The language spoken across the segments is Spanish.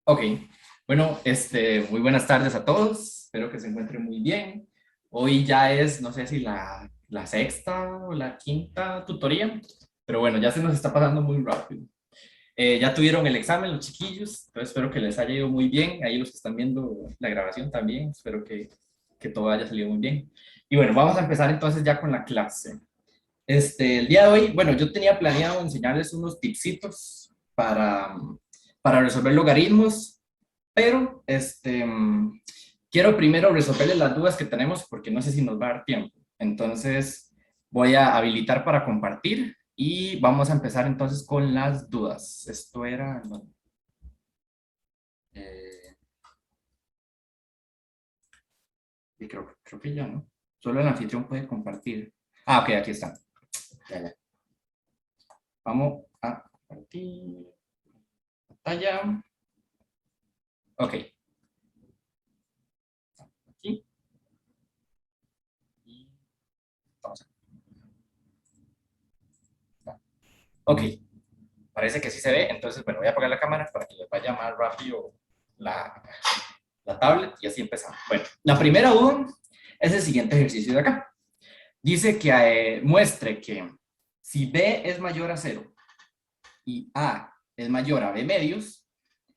Ok, bueno, muy buenas tardes a todos, espero que se encuentren muy bien. Hoy ya es, no sé si la sexta o la quinta tutoría, pero bueno, ya se nos está pasando muy rápido. Ya tuvieron el examen los chiquillos, entonces espero que les haya ido muy bien. Ahí los que están viendo la grabación también, espero que todo haya salido muy bien. Y bueno, vamos a empezar entonces ya con la clase. El día de hoy, bueno, yo tenía planeado enseñarles unos tipsitos para resolver logaritmos, pero quiero primero resolverles las dudas que tenemos porque no sé si nos va a dar tiempo. Entonces voy a habilitar para compartir y vamos a empezar entonces con las dudas. Esto era... no, eh, y creo que ya, ¿no? Solo el anfitrión puede compartir. Ah, ok, aquí está. Ya, ya. Vamos a compartir pantalla. Ok, aquí. Y vamos a... Ok, parece que sí se ve, entonces, bueno, voy a apagar la cámara para que les vaya más rápido la, la tablet y así empezamos. Bueno, la primera duda es el siguiente ejercicio de acá. Dice que muestre que si B es mayor a cero y A es mayor a B medios,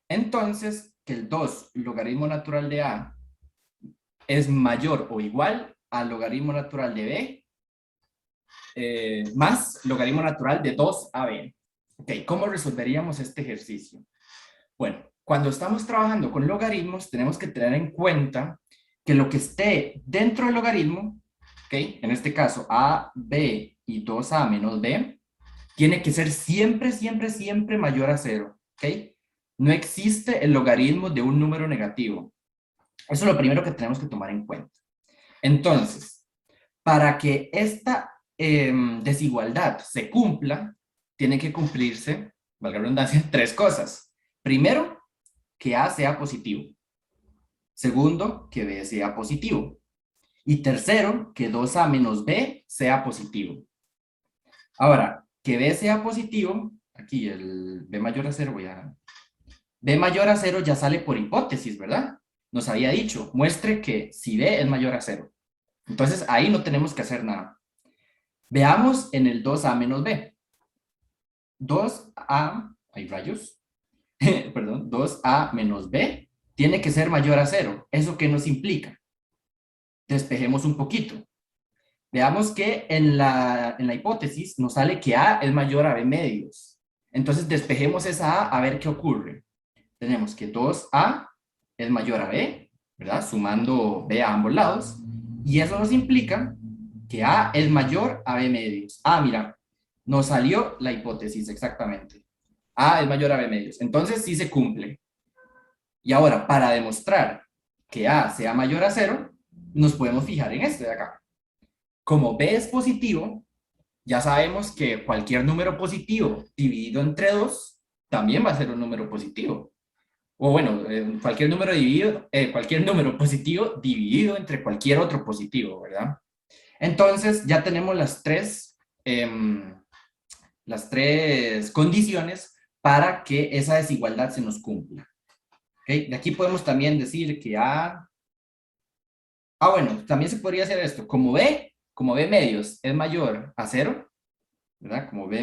entonces que el 2 logaritmo natural de A es mayor o igual al logaritmo natural de B más logaritmo natural de 2AB. Ok, ¿cómo resolveríamos este ejercicio? Bueno, cuando estamos trabajando con logaritmos, tenemos que tener en cuenta que lo que esté dentro del logaritmo, ¿ok? En este caso, a, b y 2a menos b, tiene que ser siempre, siempre, siempre mayor a cero, ¿ok? No existe el logaritmo de un número negativo. Eso es lo primero que tenemos que tomar en cuenta. Entonces, para que esta desigualdad se cumpla, tiene que cumplirse, valga la redundancia, tres cosas. Primero, que A sea positivo. Segundo, que B sea positivo. Y tercero, que 2A menos B sea positivo. Ahora, que B sea positivo, aquí el B mayor a cero, B mayor a cero ya sale por hipótesis, ¿verdad? Nos había dicho, muestre que si B es mayor a cero. Entonces, ahí no tenemos que hacer nada. Veamos en el 2A menos B. 2A, hay rayos, perdón, 2A menos B tiene que ser mayor a cero. ¿Eso qué nos implica? Despejemos un poquito. Veamos que en la hipótesis nos sale que A es mayor a B medios. Entonces despejemos esa A ver qué ocurre. Tenemos que 2A es mayor a B, ¿verdad? Sumando B a ambos lados. Y eso nos implica que A es mayor a B medios. Ah, mira, nos salió la hipótesis exactamente. A es mayor a B medios. Entonces sí se cumple. Y ahora, para demostrar que A sea mayor a cero, nos podemos fijar en este de acá. Como B es positivo, ya sabemos que cualquier número positivo dividido entre 2 también va a ser un número positivo. O bueno, cualquier número positivo dividido entre cualquier otro positivo, ¿verdad? Entonces ya tenemos las tres condiciones para que esa desigualdad se nos cumpla. ¿Okay? De aquí podemos también decir que bueno, también se podría hacer esto. Como B medios es mayor a cero, ¿verdad? Como B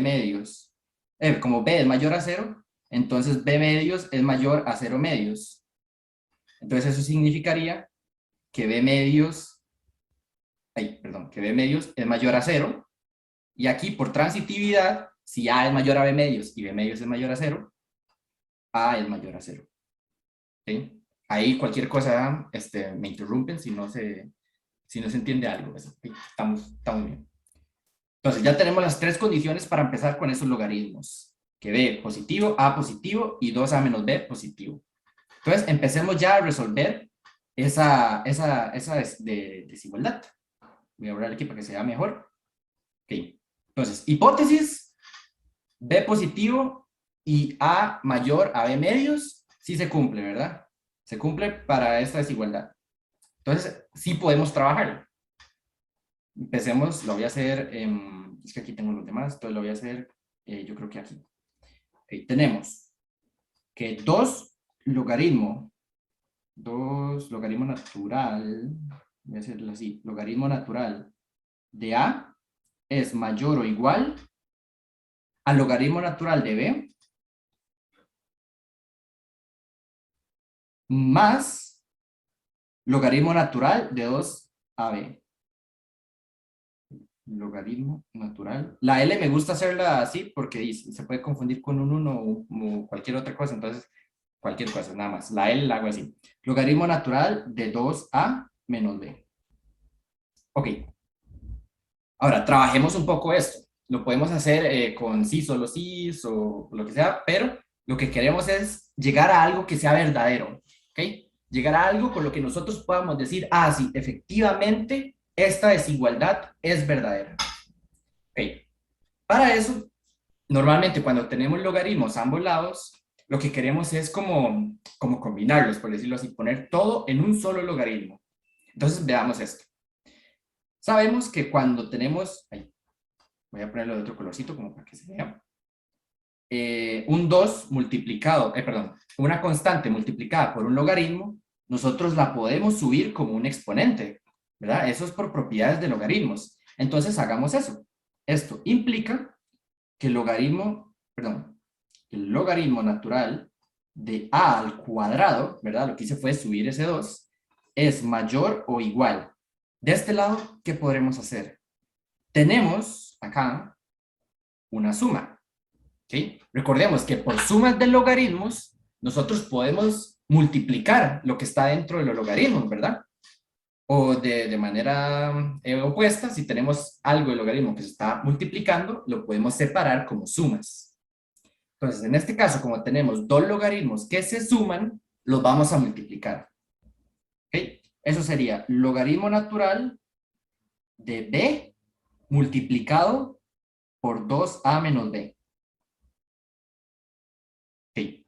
es mayor a cero, entonces B medios es mayor a cero medios. Entonces eso significaría que que B medios es mayor a cero, y aquí por transitividad, si A es mayor a B medios y B medios es mayor a cero, A es mayor a cero. ¿Sí? Ahí cualquier cosa me interrumpen si no se entiende algo. Estamos bien. Entonces ya tenemos las tres condiciones para empezar con esos logaritmos. Que B positivo, A positivo y 2A menos B positivo. Entonces empecemos ya a resolver esa desigualdad. Voy a borrar aquí para que se vea mejor. Ok. Entonces, hipótesis, B positivo y A mayor a B medios, sí se cumple, ¿verdad? Se cumple para esta desigualdad. Entonces, sí podemos trabajar. Empecemos, lo voy a hacer, es que aquí tengo los demás, entonces lo voy a hacer, yo creo que aquí. Okay, tenemos que 2 logaritmo, 2 logaritmo natural, voy a hacerlo así, logaritmo natural de A es mayor o igual al logaritmo natural de B más logaritmo natural de 2AB. Logaritmo natural. La L me gusta hacerla así porque se puede confundir con un 1 o cualquier otra cosa, entonces cualquier cosa, nada más. La L la hago así. Logaritmo natural de 2A menos B. Ok. Ahora, trabajemos un poco esto. Lo podemos hacer con sí, solo sí, o lo que sea, pero lo que queremos es llegar a algo que sea verdadero. ¿Ok? Llegar a algo con lo que nosotros podamos decir, ah, sí, efectivamente, esta desigualdad es verdadera. Ok. Para eso, normalmente cuando tenemos logaritmos a ambos lados, lo que queremos es como combinarlos, por decirlo así, poner todo en un solo logaritmo. Entonces, veamos esto. Sabemos que cuando tenemos, voy a ponerlo de otro colorcito como para que se vea, un 2 multiplicado, perdón, una constante multiplicada por un logaritmo, nosotros la podemos subir como un exponente, ¿verdad? Eso es por propiedades de logaritmos. Entonces, hagamos eso. Esto implica que el logaritmo, perdón, el logaritmo natural de a al cuadrado, ¿verdad? Lo que hice fue subir ese 2, es mayor o igual. De este lado, ¿qué podremos hacer? Tenemos acá una suma, ¿ok? Recordemos que por sumas de logaritmos, nosotros podemos multiplicar lo que está dentro de los logaritmos, ¿verdad? O de manera opuesta, si tenemos algo de logaritmo que se está multiplicando, lo podemos separar como sumas. Entonces, en este caso, como tenemos dos logaritmos que se suman, los vamos a multiplicar. ¿Ok? Eso sería logaritmo natural de b multiplicado por 2a menos b. ¿Ok?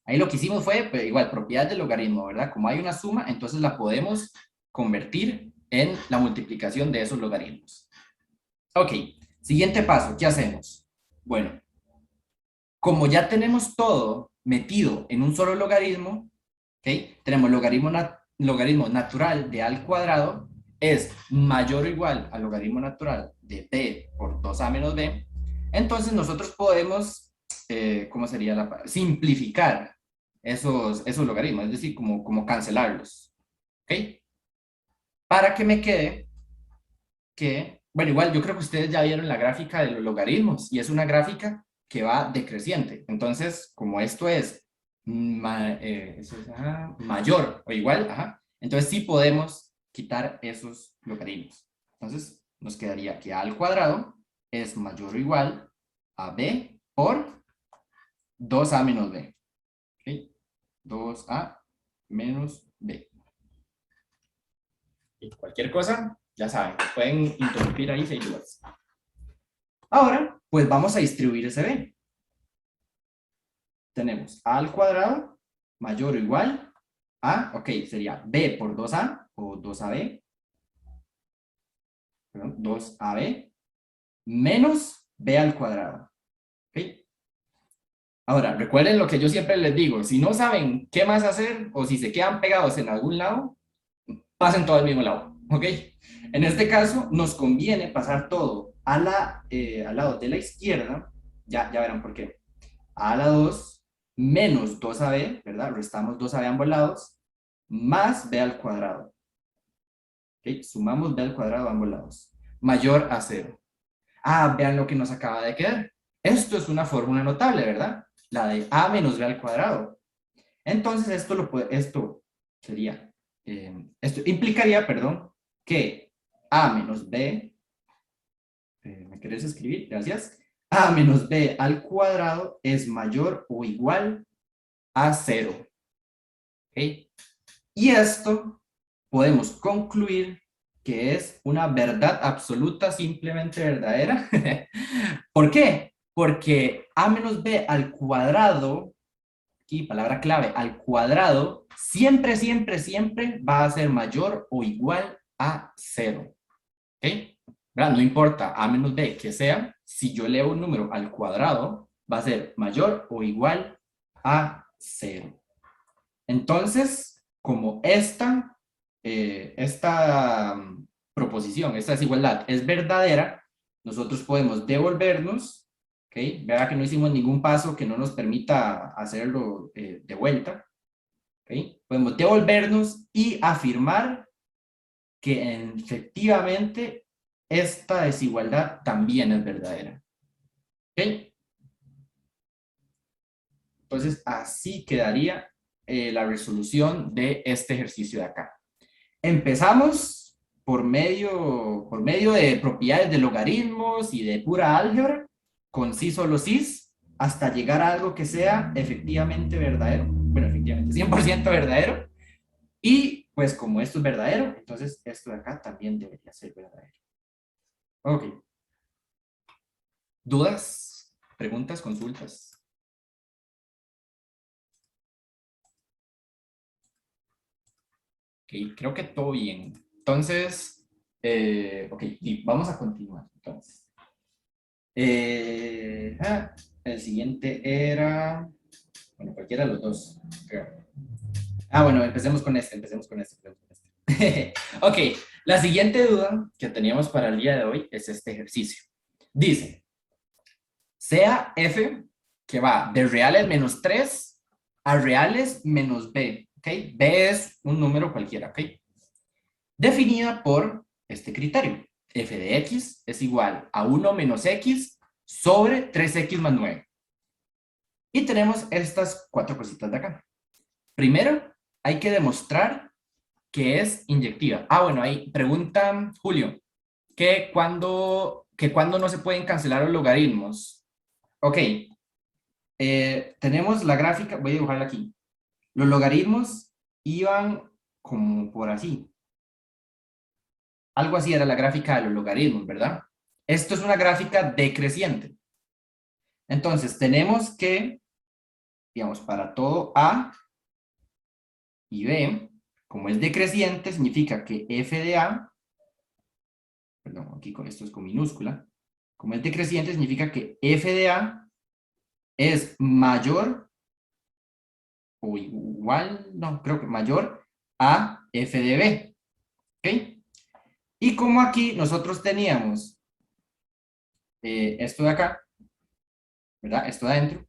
Ahí lo que hicimos fue, pues, igual, propiedad del logaritmo, ¿verdad? Como hay una suma, entonces la podemos convertir en la multiplicación de esos logaritmos. Ok, siguiente paso, ¿qué hacemos? Bueno, como ya tenemos todo metido en un solo logaritmo, ¿okay? Tenemos logaritmo natural de a al cuadrado es mayor o igual al logaritmo natural de b por 2a menos b. Entonces nosotros podemos, ¿cómo sería la palabra? Simplificar esos logaritmos, es decir, como cancelarlos. ¿Ok? Para que me quede que, bueno, igual yo creo que ustedes ya vieron la gráfica de los logaritmos y es una gráfica que va decreciente. Entonces, como esto es, mayor o igual, ajá, entonces sí podemos quitar esos logaritmos. Entonces, nos quedaría que a al cuadrado es mayor o igual a b por 2a menos b. ¿Okay? 2a menos b. Y cualquier cosa, ya saben, pueden interrumpir ahí si hay dudas. Ahora, pues vamos a distribuir ese b. Tenemos a al cuadrado mayor o igual a, ok, sería b por 2a o 2ab, perdón, 2ab menos b al cuadrado. ¿Ok? Ahora, recuerden lo que yo siempre les digo, si no saben qué más hacer o si se quedan pegados en algún lado, pasen todo al mismo lado. ¿Ok? En este caso, nos conviene pasar todo al lado de la izquierda, ya verán por qué. A la 2 menos 2ab, ¿verdad? Restamos 2ab a ambos lados, más b al cuadrado. ¿Ok? Sumamos b al cuadrado a ambos lados. Mayor a 0. Ah, vean lo que nos acaba de quedar. Esto es una fórmula notable, ¿verdad? La de a menos b al cuadrado. Entonces, esto sería, esto implicaría, perdón, que a menos b, ¿me querés escribir? Gracias. A menos b al cuadrado es mayor o igual a 0. ¿Ok? Y esto podemos concluir que es una verdad absoluta, simplemente verdadera. ¿Por qué? Porque a menos b al cuadrado, aquí palabra clave, al cuadrado, siempre, siempre, siempre va a ser mayor o igual a 0. ¿Ok? ¿Verdad? No importa a menos b que sea, si yo leo un número al cuadrado, va a ser mayor o igual a 0. Entonces, como esta proposición, esta desigualdad es verdadera, nosotros podemos devolvernos, ¿ok? Vea que no hicimos ningún paso que no nos permita hacerlo de vuelta, ¿ok? Podemos devolvernos y afirmar que efectivamente esta desigualdad también es verdadera, ¿ok? Entonces, así quedaría la resolución de este ejercicio de acá. Empezamos por medio de propiedades de logaritmos y de pura álgebra, con sí solo sí, hasta llegar a algo que sea efectivamente verdadero, bueno, efectivamente 100% verdadero, y pues como esto es verdadero, entonces esto de acá también debería ser verdadero. Ok. ¿Dudas? ¿Preguntas? ¿Consultas? Ok, creo que todo bien. Entonces, ok, y vamos a continuar. Entonces, Eh, ah, el siguiente era, bueno, cualquiera de los dos, creo. Ah, bueno, empecemos con este, empecemos con este. Ok, la siguiente duda que teníamos para el día de hoy es este ejercicio. Dice, sea f que va de reales menos 3 a reales menos b, ¿ok? B es un número cualquiera, ¿ok? Definida por este criterio. F de x es igual a 1 menos x sobre 3x más 9. Y tenemos estas cuatro cositas de acá. Primero, hay que demostrar que es inyectiva. Ah, bueno, ahí pregunta Julio, que cuando no se pueden cancelar los logaritmos. Ok, tenemos la gráfica, voy a dibujarla aquí. Los logaritmos iban como por así. Algo así era la gráfica de los logaritmos, ¿verdad? Esto es una gráfica decreciente. Entonces, tenemos que, digamos, para todo A y B, como es decreciente, significa que f de A, perdón, aquí con esto es con minúscula, como es decreciente, significa que f de A es mayor o igual, no, creo que mayor a f de B, ¿ok? Y como aquí nosotros teníamos esto de acá, ¿verdad? Esto de adentro,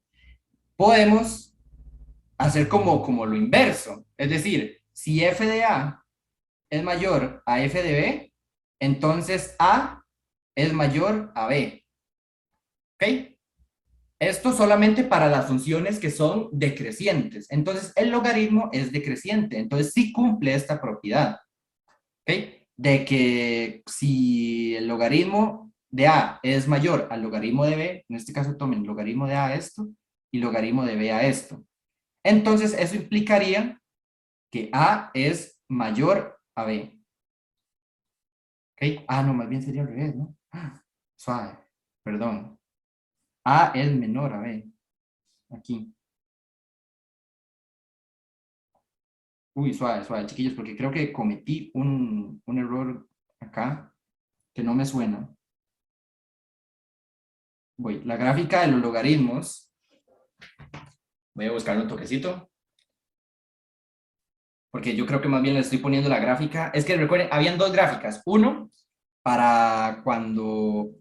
podemos hacer como lo inverso, es decir, si f de A es mayor a f de B, entonces A es mayor a B, ¿ok? Esto solamente para las funciones que son decrecientes. Entonces, el logaritmo es decreciente. Entonces, sí cumple esta propiedad, ¿ok? De que si el logaritmo de A es mayor al logaritmo de B, en este caso tomen logaritmo de A a esto y logaritmo de B a esto. Entonces, eso implicaría que A es mayor a B. ¿Ok? Ah, no, más bien sería al revés, ¿no? Suave, perdón. A es menor a B. Aquí. Uy, suave, suave, chiquillos, porque creo que cometí un error acá que no me suena. Voy, la gráfica de los logaritmos. Voy a buscar un toquecito. Porque yo creo que más bien le estoy poniendo la gráfica. Es que recuerden, habían dos gráficas. Uno para cuando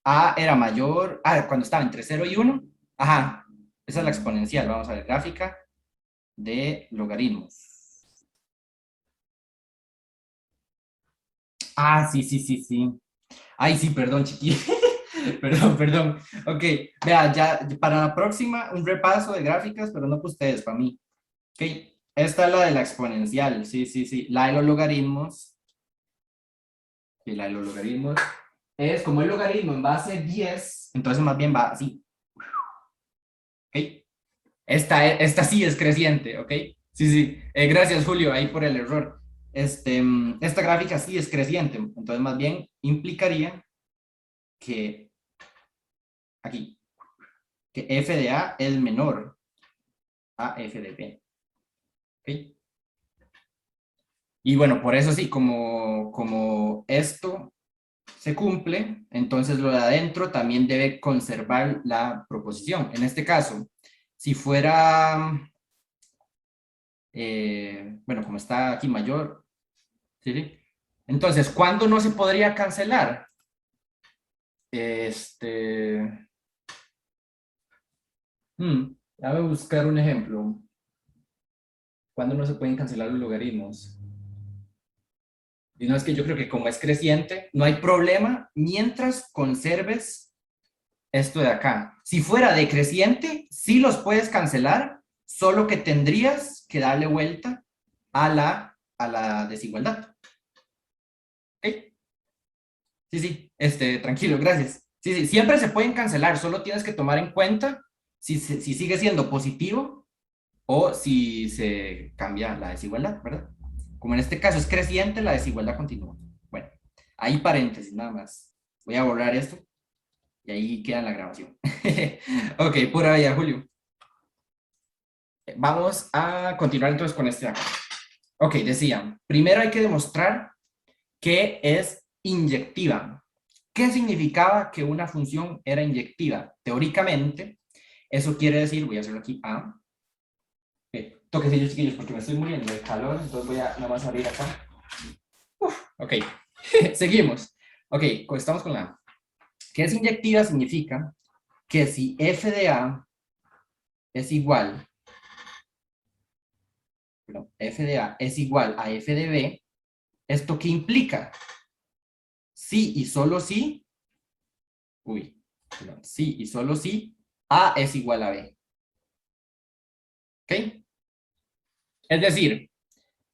A era mayor, cuando estaba entre 0 y 1. Ajá, esa es la exponencial. Vamos a ver, gráfica de logaritmos. Ah, sí, sí, sí, sí. Ay, sí, perdón, chiqui. Perdón, perdón. Ok, vea, ya para la próxima, un repaso de gráficas, pero no para ustedes, para mí. Ok, esta es la de la exponencial, sí, sí, sí. La de los logaritmos, y la de los logaritmos es como el logaritmo en base 10, entonces más bien va así. Ok, esta sí es creciente, ok. Sí, sí. Gracias, Julio, ahí por el error. Esta gráfica sí es creciente, entonces más bien implicaría que aquí, que f de A es menor a f de B. ¿Okay? Y bueno, por eso sí, como esto se cumple, entonces lo de adentro también debe conservar la proposición. En este caso, si fuera Bueno, como está aquí mayor. ¿Sí? ¿Sí? Entonces, ¿cuándo no se podría cancelar? Déjame buscar un ejemplo. ¿Cuándo no se pueden cancelar los logaritmos? Y no, es que yo creo que como es creciente, no hay problema mientras conserves esto de acá. Si fuera decreciente, sí los puedes cancelar, solo que tendrías que darle vuelta a la desigualdad. ¿Ok? Sí, sí, tranquilo, gracias. Sí, sí, siempre se pueden cancelar, solo tienes que tomar en cuenta si sigue siendo positivo o si se cambia la desigualdad, ¿verdad? Como en este caso es creciente, la desigualdad continúa. Bueno, ahí paréntesis nada más. Voy a borrar esto y ahí queda la grabación. Ok, por ahí, Julio. Vamos a continuar entonces con este acá. Ok, decía, primero hay que demostrar que es inyectiva. ¿Qué significaba que una función era inyectiva? Teóricamente, eso quiere decir, voy a hacerlo aquí, A. Toquecillos, chiquillos, porque me estoy muriendo de calor, entonces voy a nada más abrir acá. Ok, seguimos. Ok, estamos con la A. ¿Qué es inyectiva? Significa que si f de A es igual, perdón, f de A es igual a f de B, ¿esto qué implica? Sí y solo sí, perdón, sí y solo sí, A es igual a B. ¿Ok? Es decir,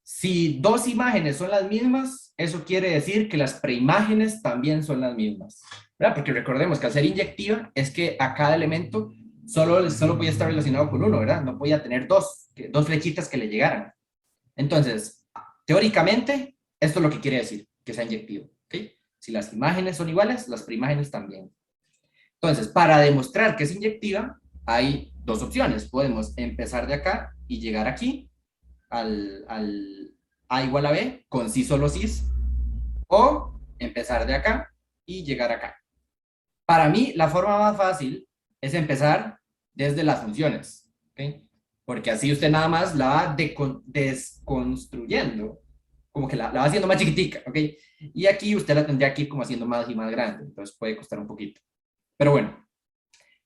si dos imágenes son las mismas, eso quiere decir que las preimágenes también son las mismas, ¿verdad? Porque recordemos que al ser inyectiva es que a cada elemento solo podía estar relacionado con uno, ¿verdad? No podía tener dos flechitas que le llegaran. Entonces, teóricamente, esto es lo que quiere decir, que sea inyectivo, ¿ok? Si las imágenes son iguales, las preimágenes también. Entonces, para demostrar que es inyectiva, hay dos opciones. Podemos empezar de acá y llegar aquí, al A igual a B, con sí solo cis, o empezar de acá y llegar acá. Para mí, la forma más fácil es empezar desde las funciones, ¿ok? Porque así usted nada más la va desconstruyendo, como que la va haciendo más chiquitica, ¿ok? Y aquí usted la tendría que ir como haciendo más y más grande, entonces puede costar un poquito. Pero bueno,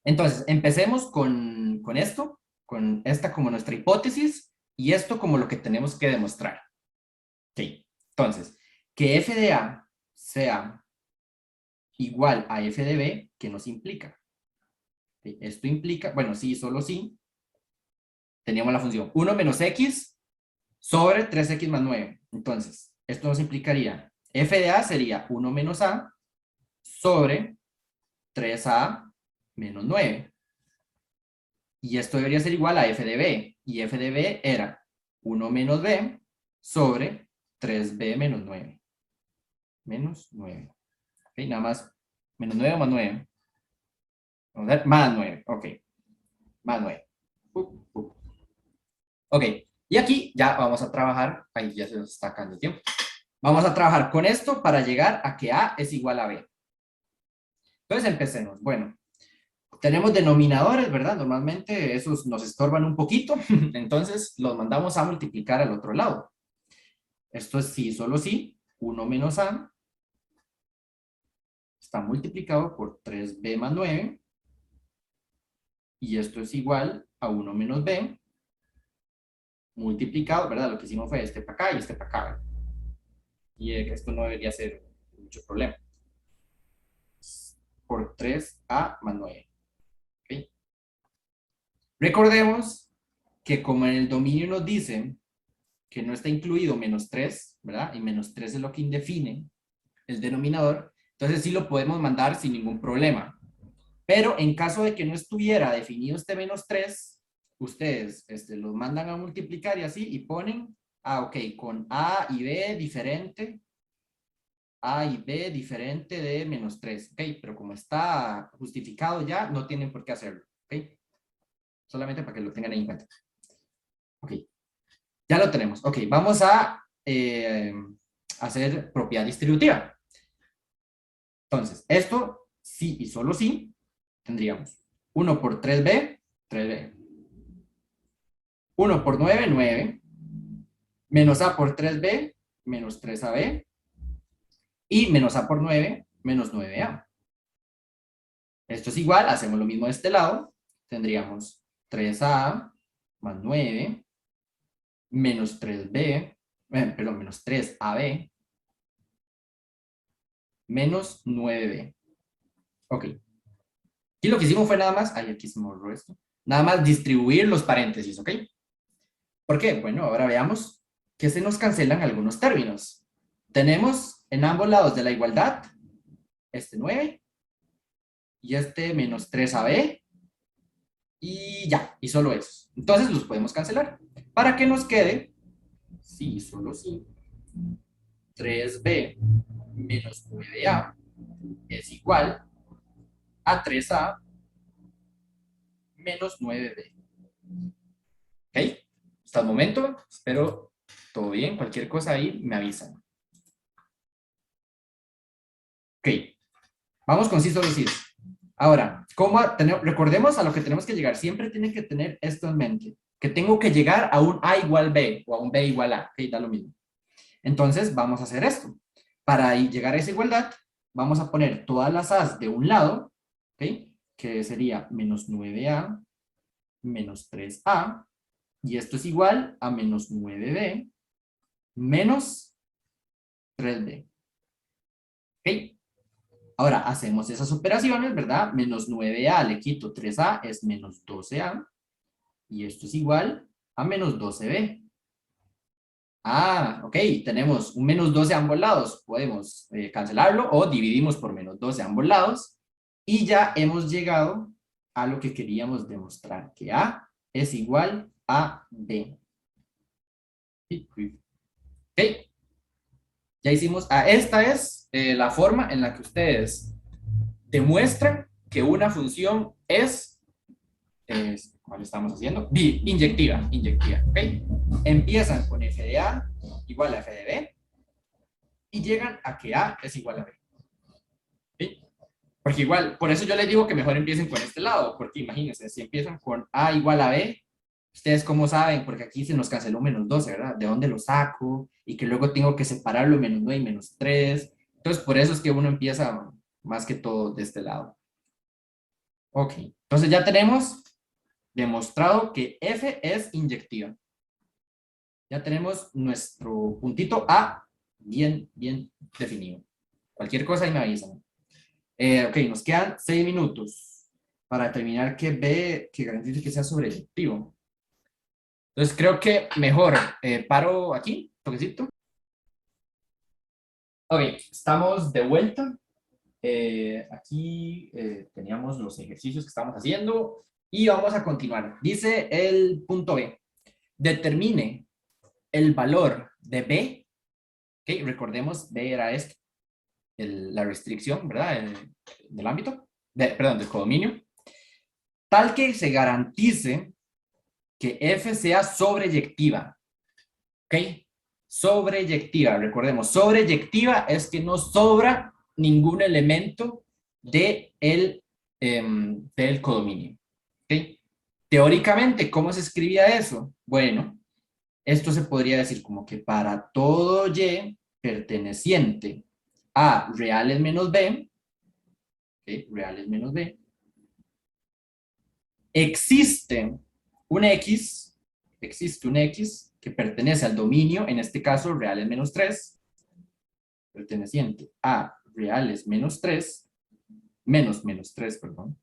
entonces empecemos con esto, con esta como nuestra hipótesis y esto como lo que tenemos que demostrar. Ok, entonces, que f de A sea igual a f de B, ¿qué nos implica? Okay, esto implica, bueno, sí, solo sí, teníamos la función 1 menos x sobre 3x más 9. Entonces, esto nos implicaría, f de A sería 1 menos A sobre 3A menos 9. Y esto debería ser igual a f de B. Y f de B era 1 menos B sobre 3B menos 9. Menos 9. Ok, nada más. Menos 9 o más 9. Vamos a ver, más 9. Ok, más 9. Ok, y aquí ya vamos a trabajar. Ahí ya se nos está acabando el tiempo. Vamos a trabajar con esto para llegar a que A es igual a B. Entonces empecemos. Bueno, tenemos denominadores, ¿verdad? Normalmente esos nos estorban un poquito, entonces los mandamos a multiplicar al otro lado. Esto es sí, solo sí, 1 menos A está multiplicado por 3B más 9, y esto es igual a 1 menos B, multiplicado, ¿verdad? Lo que hicimos fue este para acá y este para acá, ¿verdad? Y esto no debería ser mucho problema. Por 3A más 9. ¿Okay? Recordemos que como en el dominio nos dice que no está incluido menos 3, ¿verdad? Y menos 3 es lo que indefine el denominador, entonces sí lo podemos mandar sin ningún problema. Pero en caso de que no estuviera definido este menos 3, ustedes los mandan a multiplicar y así, y ponen, ok, con A y B diferente, A y B diferente de menos 3, ok, pero como está justificado ya, no tienen por qué hacerlo, ok, solamente para que lo tengan ahí en cuenta. Ok, ya lo tenemos, ok, vamos a hacer propiedad distributiva. Entonces, esto sí y solo sí, tendríamos 1 por 3B, 3B. 1 por 9, 9. menos A por 3B, menos 3AB, y menos A por 9, menos 9A. Esto es igual, hacemos lo mismo de este lado, tendríamos 3A más 9, menos 3B, perdón, menos 3AB, menos 9B. Ok. Y lo que hicimos fue nada más, aquí se me borró esto, nada más distribuir los paréntesis, ¿ok? ¿Por qué? Bueno, ahora veamos que se nos cancelan algunos términos. Tenemos en ambos lados de la igualdad este 9 y este menos 3AB y ya, y solo eso. Entonces los podemos cancelar. Para que nos quede, sí, solo sí, 3B menos 9A es igual a 3A menos 9B. ¿Ok? Hasta el momento, espero todo bien. Cualquier cosa ahí me avisan. Ok, vamos con sí, solo sí. Ahora, recordemos a lo que tenemos que llegar. Siempre tienen que tener esto en mente. Que tengo que llegar a un A igual B o a un B igual A. Ok, da lo mismo. Entonces, vamos a hacer esto. Para llegar a esa igualdad, vamos a poner todas las A's de un lado, ¿ok? Que sería menos 9A menos 3A. Y esto es igual a menos 9B menos 3B. ¿Ok? Ahora hacemos esas operaciones, ¿verdad? Menos 9A le quito 3A es menos 12A. Y esto es igual a menos 12B. Ah, ok, tenemos un menos 12 a ambos lados. Podemos cancelarlo o dividimos por menos 12 a ambos lados. Y ya hemos llegado a lo que queríamos demostrar, que A es igual a B. Ok, ya hicimos, esta es la forma en la que ustedes demuestran que una función ¿cuál estamos haciendo? Inyectiva, ¿ok? Empiezan con f de a igual a f de b y llegan a que a es igual a b. ¿Sí? Porque igual, por eso yo les digo que mejor empiecen con este lado, porque imagínense, si empiezan con a igual a b, ustedes cómo saben, porque aquí se nos canceló menos 12, ¿verdad? ¿De dónde lo saco? Y que luego tengo que separarlo menos 9 y menos 3. Entonces, por eso es que uno empieza más que todo de este lado. Ok, entonces ya tenemos demostrado que F es inyectiva. Ya tenemos nuestro puntito A bien definido. Cualquier cosa ahí me avisan. Ok, nos quedan 6 minutos para determinar que B, que garantice que sea sobreyectivo. Entonces creo que mejor paro aquí, toquecito. Ok, estamos de vuelta. Aquí teníamos los ejercicios que estamos haciendo y vamos a continuar. Dice el punto B. Determine el valor de B, ok, recordemos, B era esto, la restricción, ¿verdad? Del ámbito, perdón, del codominio, tal que se garantice que F sea sobreyectiva, ok, sobreyectiva, recordemos, sobreyectiva es que no sobra ningún elemento del codominio, ok. Teóricamente, ¿cómo se escribía eso? Bueno, esto se podría decir como que para todo Y perteneciente a reales menos B, ¿okay? Reales menos B, existe un X, que pertenece al dominio, en este caso reales menos 3, perteneciente a reales menos 3, menos 3, perdón,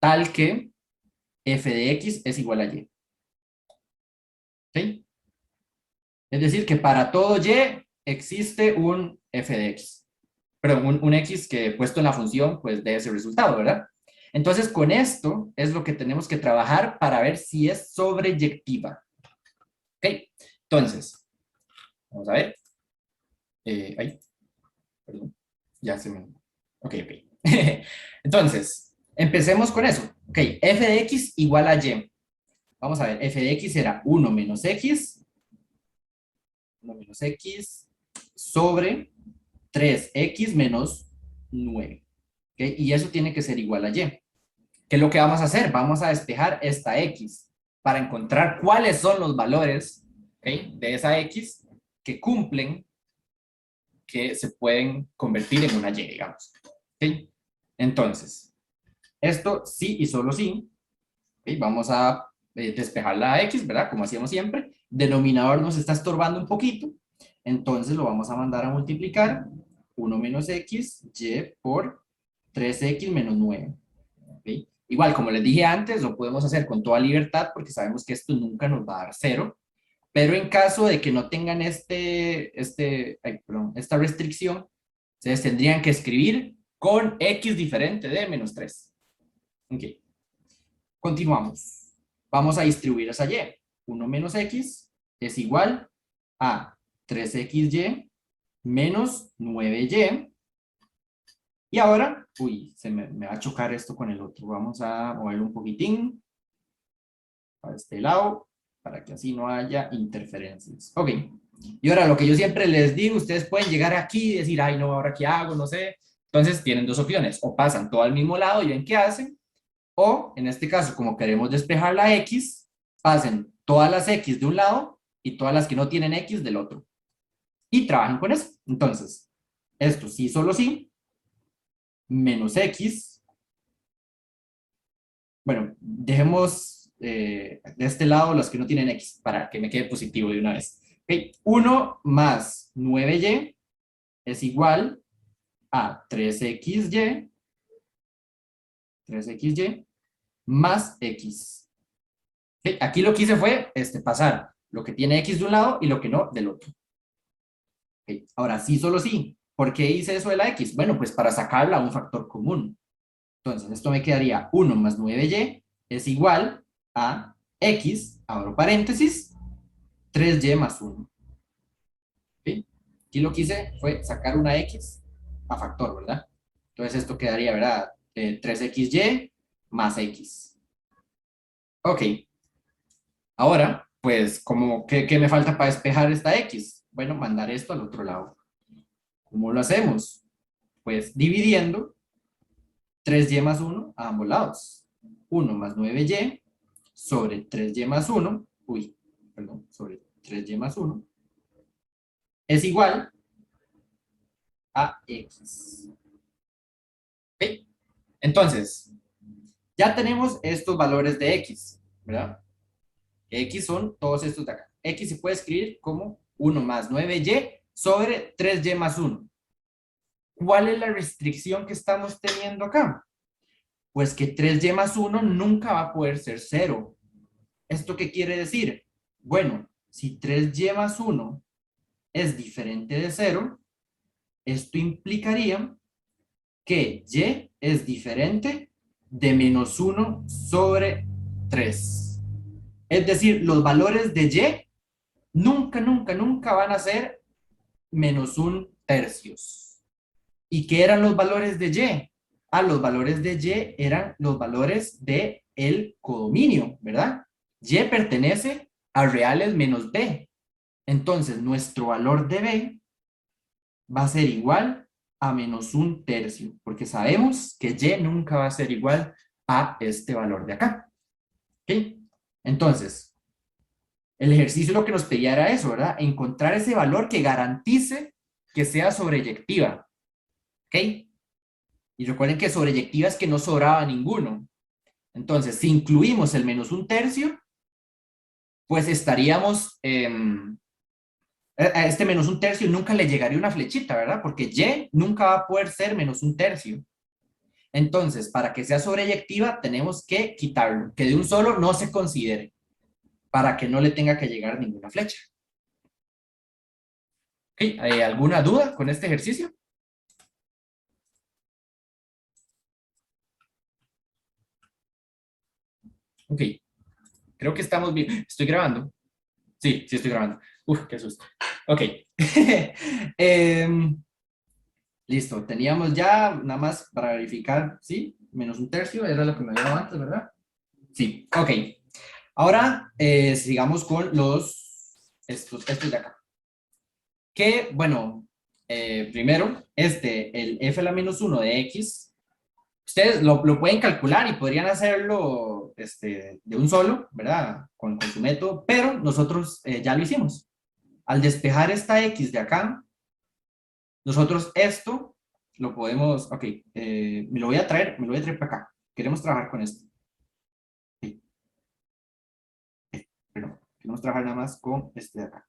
tal que f de X es igual a Y. ¿Ok? Es decir, que para todo Y existe un f de X. Perdón, un X que puesto en la función, pues dé ese resultado, ¿verdad? Entonces, con esto es lo que tenemos que trabajar para ver si es sobreyectiva. ¿Ok? Entonces, vamos a ver. Ay, perdón. Ya se me... Ok. Entonces, empecemos con eso. Ok, f de X igual a Y. Vamos a ver, f de X será 1 menos X sobre 3X menos 9. ¿Okay? Y eso tiene que ser igual a Y. ¿Qué es lo que vamos a hacer? Vamos a despejar esta X para encontrar cuáles son los valores ¿ok? De esa X que cumplen, que se pueden convertir en una Y, digamos. ¿Ok? Entonces, esto sí y solo sí. ¿Ok? Vamos a despejar la X, ¿verdad? Como hacíamos siempre. Denominador nos está estorbando un poquito. Entonces lo vamos a mandar a multiplicar. 1 menos X, Y por 3X menos 9. ¿Ok? Igual, como les dije antes, lo podemos hacer con toda libertad porque sabemos que esto nunca nos va a dar 0. Pero en caso de que no tengan esta restricción, ustedes tendrían que escribir con X diferente de menos 3. Ok. Continuamos. Vamos a distribuir esa Y. 1 menos X es igual a 3XY menos 9Y. Y ahora, uy, me va a chocar esto con el otro. Vamos a moverlo un poquitín a este lado para que así no haya interferencias. Ok. Y ahora lo que yo siempre les digo, ustedes pueden llegar aquí y decir, ay no, ahora qué hago, no sé. Entonces tienen dos opciones, o pasan todo al mismo lado y ven qué hacen, o en este caso, como queremos despejar la X, pasen todas las X de un lado y todas las que no tienen X del otro. Y trabajen con eso. Entonces, esto sí, solo sí, menos X. Bueno, dejemos de este lado los que no tienen X para que me quede positivo de una vez. Okay. 1 más 9Y es igual a 3XY más X. Okay. Aquí lo que hice fue pasar lo que tiene X de un lado y lo que no del otro. Okay. Ahora sí, solo sí. ¿Por qué hice eso de la X? Bueno, pues para sacarla a un factor común. Entonces, esto me quedaría 1 más 9Y es igual a X, abro paréntesis, 3Y más 1. ¿Sí? Aquí lo que hice fue sacar una X a factor, ¿verdad? Entonces esto quedaría, ¿verdad? 3XY más X. Ok. Ahora, pues, ¿qué me falta para despejar esta X? Bueno, mandar esto al otro lado. ¿Cómo lo hacemos? Pues dividiendo 3Y más 1 a ambos lados. 1 más 9Y sobre 3Y más 1, uy, perdón, sobre 3Y más 1, es igual a X. ¿Ok? Entonces, ya tenemos estos valores de X, ¿verdad? X son todos estos de acá. X se puede escribir como 1 más 9Y sobre 3Y más 1. ¿Cuál es la restricción que estamos teniendo acá? Pues que 3Y más 1 nunca va a poder ser 0. ¿Esto qué quiere decir? Bueno, si 3Y más 1 es diferente de 0, esto implicaría que Y es diferente de menos 1 sobre 3. Es decir, los valores de Y nunca, nunca, nunca van a ser menos 1/3. ¿Y qué eran los valores de Y? Ah, los valores de Y eran los valores de el codominio, ¿verdad? Y pertenece a reales menos B. Entonces, nuestro valor de B va a ser igual a menos 1/3, porque sabemos que Y nunca va a ser igual a este valor de acá. ¿Ok? Entonces, el ejercicio lo que nos pedía era eso, ¿verdad? Encontrar ese valor que garantice que sea sobreyectiva. ¿Ok? Y recuerden que sobreyectiva es que no sobraba ninguno. Entonces, si incluimos el menos 1/3, pues estaríamos a este menos 1/3 nunca le llegaría una flechita, ¿verdad? Porque Y nunca va a poder ser menos 1/3. Entonces, para que sea sobreyectiva, tenemos que quitarlo, que de un solo no se considere, para que no le tenga que llegar ninguna flecha. ¿Ok? ¿Alguna duda con este ejercicio? Ok, creo que estamos bien. ¿Estoy grabando? Sí, sí estoy grabando. Uf, qué susto. Ok. Listo, teníamos ya, nada más para verificar, ¿sí? Menos 1/3, era lo que me había dado antes, ¿verdad? Sí, ok. Ahora, sigamos con estos de acá. Que, bueno, primero, el f a la menos 1 de x, ustedes lo pueden calcular y podrían hacerlo de un solo, ¿verdad? Con su método, pero nosotros ya lo hicimos. Al despejar esta X de acá, nosotros esto lo podemos, ok, me lo voy a traer para acá. Queremos trabajar con esto. Sí, pero queremos trabajar nada más con este de acá.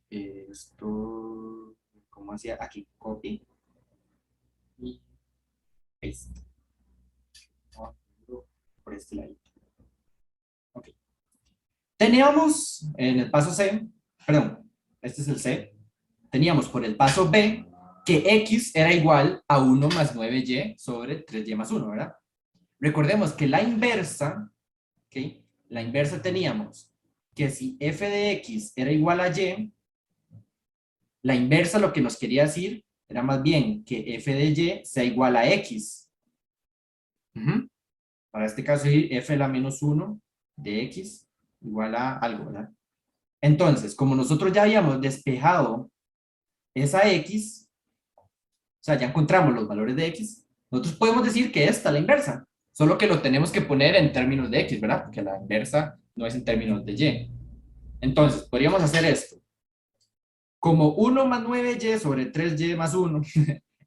Esto, ¿cómo hacía? Aquí, copy y paste. Por este lado. Ok. Teníamos en el paso C, perdón, este es el C, teníamos por el paso B que X era igual a 1 más 9Y sobre 3Y más 1, ¿verdad? Recordemos que la inversa, ¿ok? La inversa teníamos que si f de X era igual a Y, la inversa lo que nos quería decir era más bien que f de Y sea igual a X. Para este caso, f la menos 1 de X igual a algo, ¿verdad? Entonces, como nosotros ya habíamos despejado esa X, o sea, ya encontramos los valores de X, nosotros podemos decir que esta es la inversa, solo que lo tenemos que poner en términos de X, ¿verdad? Porque la inversa no es en términos de Y. Entonces, podríamos hacer esto. Como 1 más 9Y sobre 3Y más 1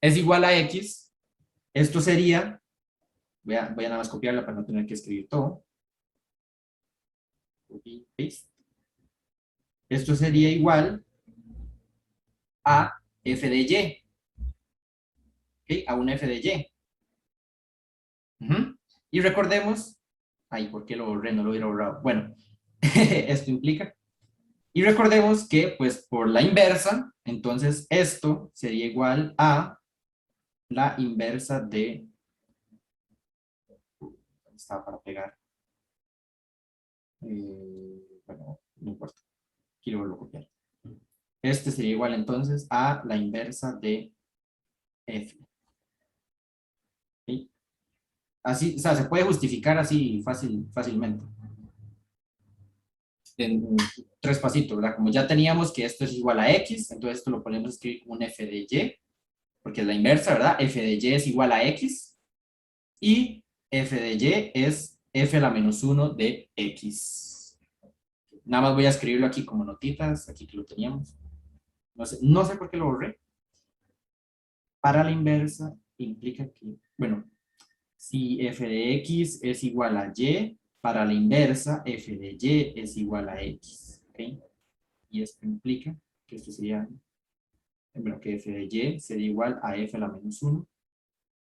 es igual a X, esto sería, voy a nada más copiarla para no tener que escribir todo. Copy, paste. Esto sería igual a f de y, ¿okay? A una f de y. Y recordemos, ay, ¿por qué lo borré? No lo hubiera borrado. Bueno, esto implica. Y recordemos que, pues, por la inversa, entonces esto sería igual a la inversa de... Estaba para pegar. Bueno, no importa. Aquí lo vuelvo a copiar. Este sería igual entonces a la inversa de f. ¿Okay? Así, o sea, se puede justificar así fácilmente. En tres pasitos, ¿verdad? Como ya teníamos que esto es igual a X, entonces esto lo podemos escribir como un f de Y, porque es la inversa, ¿verdad? F de Y es igual a X, y f de Y es f a la menos 1 de X. Nada más voy a escribirlo aquí como notitas, aquí que lo teníamos. No sé por qué lo borré. Para la inversa implica que, bueno, si f de X es igual a Y, para la inversa f de Y es igual a X. ¿Okay? Y esto implica que esto sería, bueno, que f de Y sería igual a f a la menos 1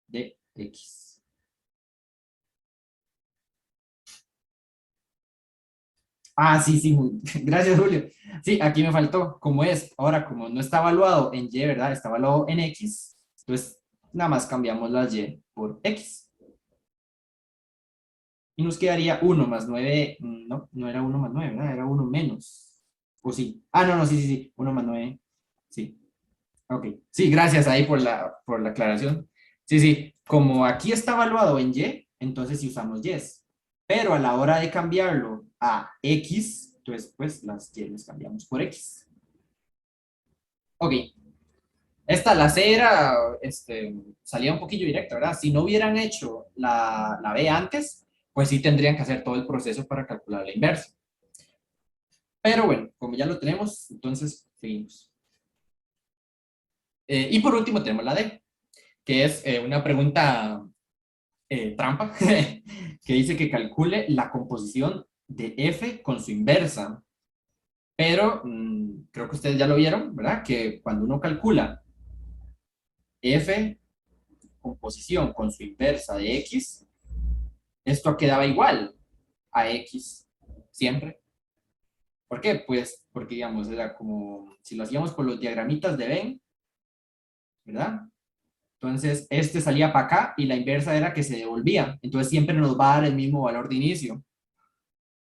de X. Ah, sí, sí, gracias, Julio. Sí, aquí me faltó, como es, ahora como no está evaluado en Y, ¿verdad? Está evaluado en X, entonces nada más cambiamos las Y por X. Y nos quedaría 1 más 9, no, no era 1 más 9, ¿verdad? Era 1 menos. ¿O sí? Ah, no, no, sí, sí, sí, 1 más 9, sí. Ok, sí, gracias ahí por la aclaración. Sí, sí, como aquí está evaluado en Y, entonces sí usamos Y. Pero a la hora de cambiarlo a X, entonces pues las Y las cambiamos por X. Ok, esta, la C era, salía un poquillo directa, ¿verdad? Si no hubieran hecho la B antes, pues sí tendrían que hacer todo el proceso para calcular la inversa. Pero bueno, como ya lo tenemos, entonces seguimos. Y por último tenemos la D, que es una pregunta trampa, que dice que calcule la composición de F con su inversa. Pero creo que ustedes ya lo vieron, ¿verdad? Que cuando uno calcula F composición con su inversa de X, esto quedaba igual a X siempre. ¿Por qué? Pues porque, digamos, era como si lo hacíamos por los diagramitas de Venn, ¿verdad? Entonces, este salía para acá y la inversa era que se devolvía. Entonces, siempre nos va a dar el mismo valor de inicio.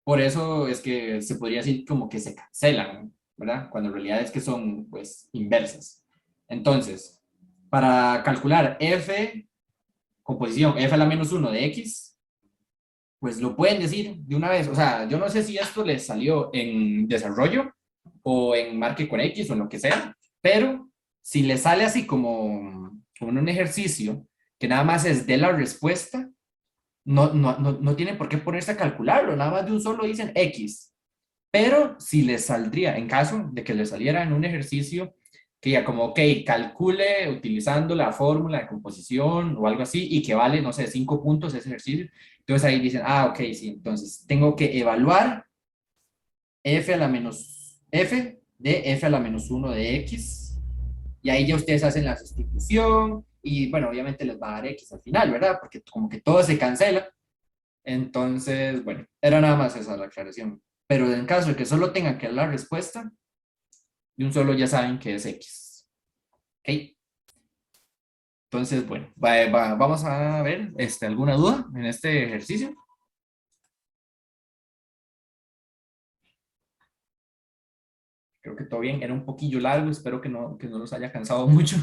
Por eso es que se podría decir como que se cancelan, ¿verdad? Cuando en realidad es que son, pues, inversas. Entonces, para calcular f, composición f a la menos 1 de x, pues lo pueden decir de una vez. O sea, yo no sé si esto les salió en desarrollo o en marque con X o en lo que sea, pero si les sale así como en un ejercicio que nada más es de la respuesta, no tienen por qué ponerse a calcularlo, nada más de un solo dicen X. Pero si les saldría, en caso de que les saliera en un ejercicio que ya como, ok, calcule utilizando la fórmula de composición o algo así y que vale, no sé, 5 puntos ese ejercicio, entonces ahí dicen, ah, ok, sí, entonces tengo que evaluar f a la menos f de f a la menos 1 de x y ahí ya ustedes hacen la sustitución y bueno, obviamente les va a dar x al final, ¿verdad? Porque como que todo se cancela. Entonces, bueno, era nada más esa la aclaración. Pero en caso de que solo tengan que dar la respuesta, de un solo ya saben que es X. ¿Ok? Entonces, bueno, vamos a ver alguna duda en este ejercicio. Creo que todo bien, era un poquillo largo, espero que no los haya cansado mucho.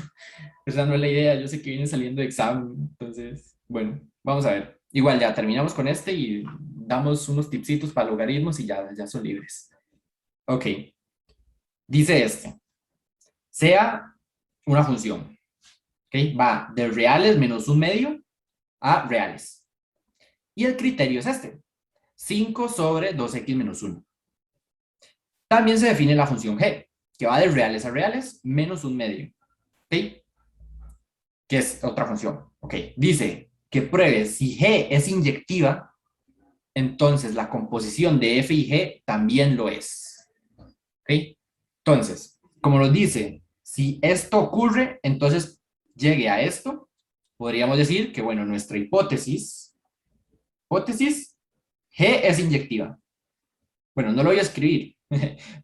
Esa no es la idea, yo sé que viene saliendo de examen. Entonces, bueno, vamos a ver. Igual ya terminamos con este y damos unos tipsitos para logaritmos y ya son libres. Ok, dice este. Sea una función, ¿ok? Va de reales menos un medio a reales. Y el criterio es este, 5 sobre 2x menos 1. También se define la función g, que va de reales a reales menos un medio, ¿ok? Que es otra función, ¿ok? Dice que pruebe si g es inyectiva, entonces la composición de f y g también lo es, ¿ok? Entonces, como nos dice, si esto ocurre, entonces llegue a esto, podríamos decir que, bueno, nuestra hipótesis, G es inyectiva. Bueno, no lo voy a escribir,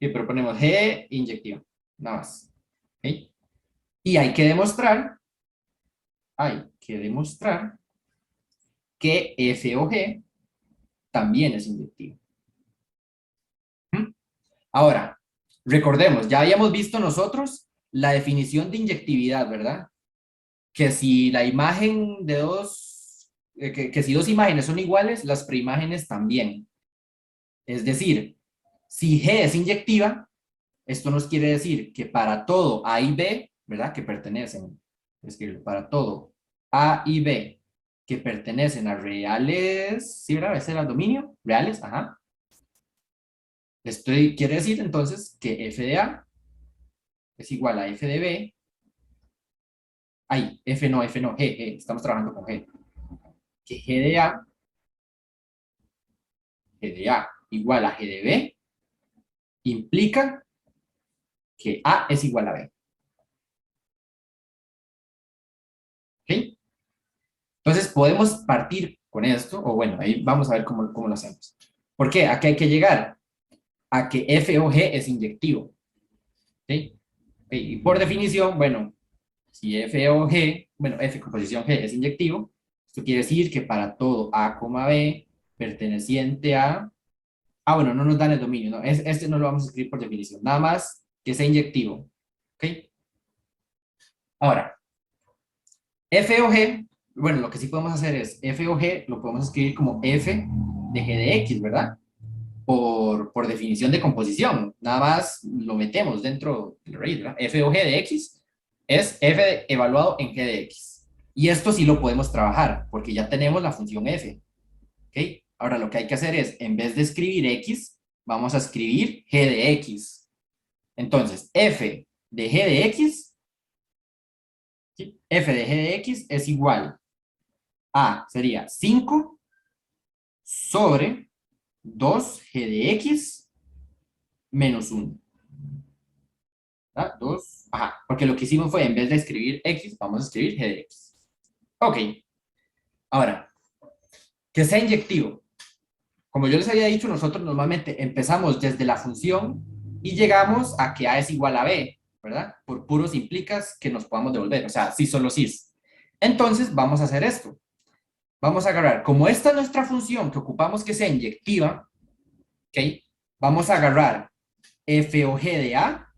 pero ponemos G inyectiva, nada más. ¿Okay? Y hay que demostrar que F o G también es inyectivo. ¿Mm? Ahora, recordemos, ya habíamos visto nosotros la definición de inyectividad, ¿verdad? Que si la imagen de que si dos imágenes son iguales, las preimágenes también. Es decir, si G es inyectiva, esto nos quiere decir que para todo A y B, ¿verdad? Que pertenecen, es que para todo A y B que pertenecen a reales, ¿sí, verdad? ¿Ese era el dominio? Reales, ajá. Quiere decir entonces que F de A es igual a F de B. Ay, F no, G, estamos trabajando con G. Que G de A igual a G de B implica que A es igual a B. ¿Ok? Entonces podemos partir con esto, o bueno, ahí vamos a ver cómo lo hacemos. ¿Por qué? ¿A qué hay que llegar? A que F o G es inyectivo. ¿Sí? Y por definición, bueno, si F o G, bueno, F composición G es inyectivo, esto quiere decir que para todo A, B perteneciente a... Ah, bueno, no nos dan el dominio, ¿no? Este no lo vamos a escribir por definición, nada más que sea inyectivo. ¿Ok? Ahora, F o G, bueno, lo que sí podemos hacer es F o G, lo podemos escribir como F de G de X, ¿verdad? Por definición de composición. Nada más lo metemos dentro del array, ¿verdad? F o G de X es F evaluado en G de X. Y esto sí lo podemos trabajar, porque ya tenemos la función F. ¿Ok? Ahora lo que hay que hacer es, en vez de escribir X, vamos a escribir G de X. Entonces, F de G de X, ¿sí? F de G de X es igual a, sería 5 sobre 2G de X menos 1. ¿Verdad? 2, ajá, porque lo que hicimos fue, en vez de escribir X, vamos a escribir G de X. Ok, ahora, que sea inyectivo. Como yo les había dicho, nosotros normalmente empezamos desde la función y llegamos a que A es igual a B, ¿verdad? Por puros implicas que nos podamos devolver, o sea, sí solo sí. Entonces, vamos a hacer esto. Vamos a agarrar, como esta es nuestra función que ocupamos que sea inyectiva, ¿ok? Vamos a agarrar F o G de A,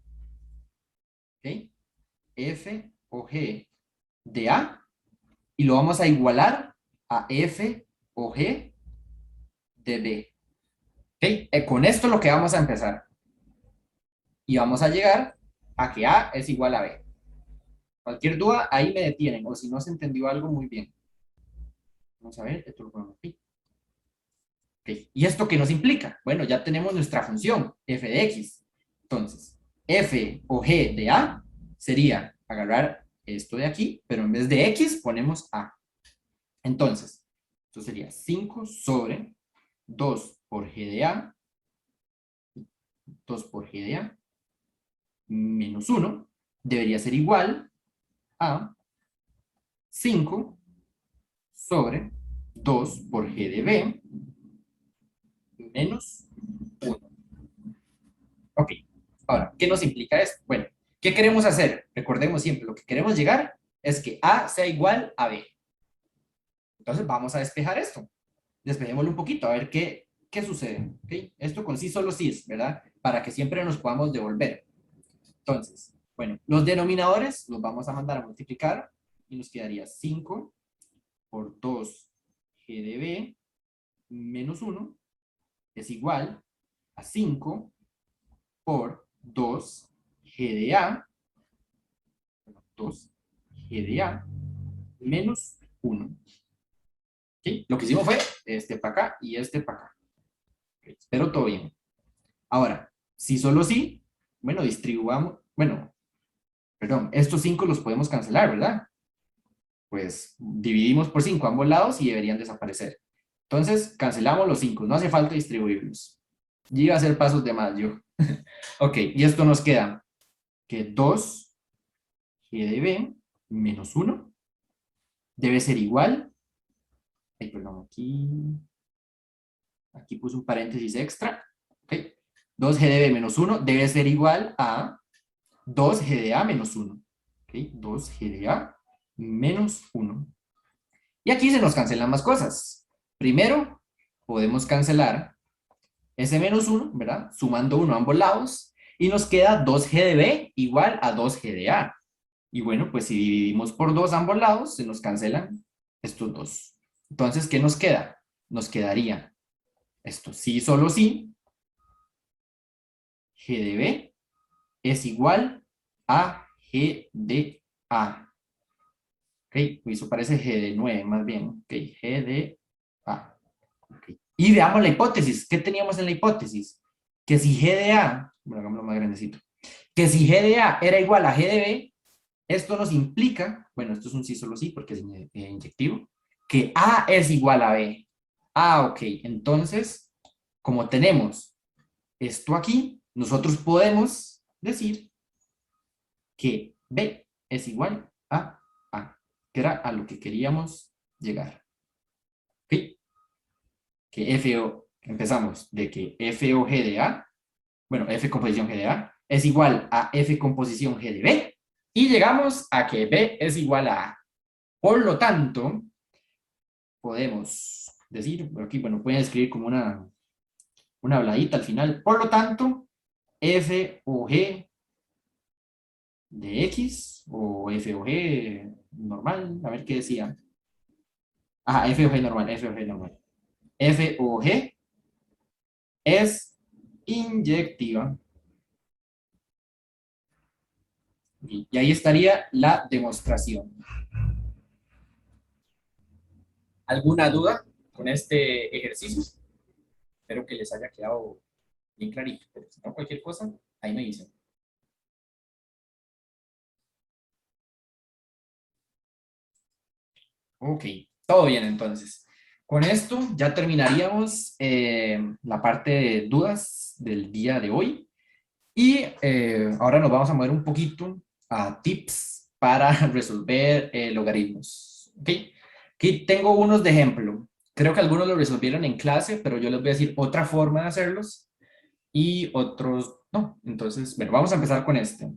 ¿ok? F o G de A, y lo vamos a igualar a F o G de B. ¿Ok? Con esto es lo que vamos a empezar. Y vamos a llegar a que A es igual a B. Cualquier duda, ahí me detienen, o si no se entendió algo, muy bien. Vamos a ver, esto lo ponemos aquí. Okay. ¿Y esto qué nos implica? Bueno, ya tenemos nuestra función, f de x. Entonces, f o g de a sería agarrar esto de aquí, pero en vez de x ponemos a. Entonces, esto sería 5 sobre 2 por g de a, 2 por g de a, menos 1, debería ser igual a 5 sobre 2 por g de b, menos 1. Ok, ahora, ¿qué nos implica esto? Bueno, ¿qué queremos hacer? Recordemos siempre, lo que queremos llegar es que A sea igual a B. Entonces vamos a despejar esto. Despejémoslo un poquito, a ver qué sucede. ¿Okay? Esto con sí solo sí es, ¿verdad? Para que siempre nos podamos devolver. Entonces, bueno, los denominadores los vamos a mandar a multiplicar y nos quedaría 5 por 2 g de b menos 1 es igual a 5 por 2 g de a, 2 g de a menos 1. ¿Sí? Lo que hicimos fue este para acá y este para acá. ¿Okay? Espero todo bien. Ahora, si solo sí, bueno, distribuamos, bueno, perdón, estos 5 los podemos cancelar, ¿verdad? Pues dividimos por 5 a ambos lados y deberían desaparecer. Entonces, cancelamos los 5, no hace falta distribuirlos. Y iba a hacer pasos de más yo. Ok, y esto nos queda que 2 g de b menos 1 debe ser igual, ay, perdón, aquí puse un paréntesis extra, ok, 2 g de b menos 1 debe ser igual a 2 g de a menos 1, ok, 2 g de a menos 1. Y aquí se nos cancelan más cosas. Primero, podemos cancelar ese menos 1, ¿verdad? Sumando 1 a ambos lados, y nos queda 2 g de b igual a 2 g de a. Y bueno, pues si dividimos por 2 a ambos lados, se nos cancelan estos dos. Entonces, ¿qué nos queda? Nos quedaría esto sí, solo sí, g de b es igual a g de a. Ok, eso parece g de 9 más bien. Ok, g de a. Okay. Y veamos la hipótesis. ¿Qué teníamos en la hipótesis? Que si g de a, bueno, hagámoslo más grandecito, que si g de a era igual a g de b, esto nos implica, bueno, esto es un sí solo sí porque es inyectivo, que a es igual a b. Ah, ok, entonces, como tenemos esto aquí, nosotros podemos decir que B es igual a A, que era a lo que queríamos llegar. ¿Ok? Que F o, empezamos de que F o G de A, bueno, F composición G de A, es igual a F composición G de B, y llegamos a que B es igual a A. Por lo tanto, podemos decir, aquí, bueno, pueden escribir como una habladita al final. Por lo tanto, F o G de X o F o G normal, a ver qué decía. Ah, F o G normal, F o G normal. F o G es inyectiva. Y ahí estaría la demostración. ¿Alguna duda con este ejercicio? Espero que les haya quedado bien clarito. Pero si no, cualquier cosa, ahí me dicen. Ok, todo bien entonces. Con esto ya terminaríamos la parte de dudas del día de hoy. Y ahora nos vamos a mover un poquito a tips para resolver logaritmos. ¿Okay? Aquí tengo unos de ejemplo. Creo que algunos lo resolvieron en clase, pero yo les voy a decir otra forma de hacerlos y otros no. Entonces, bueno, vamos a empezar con este.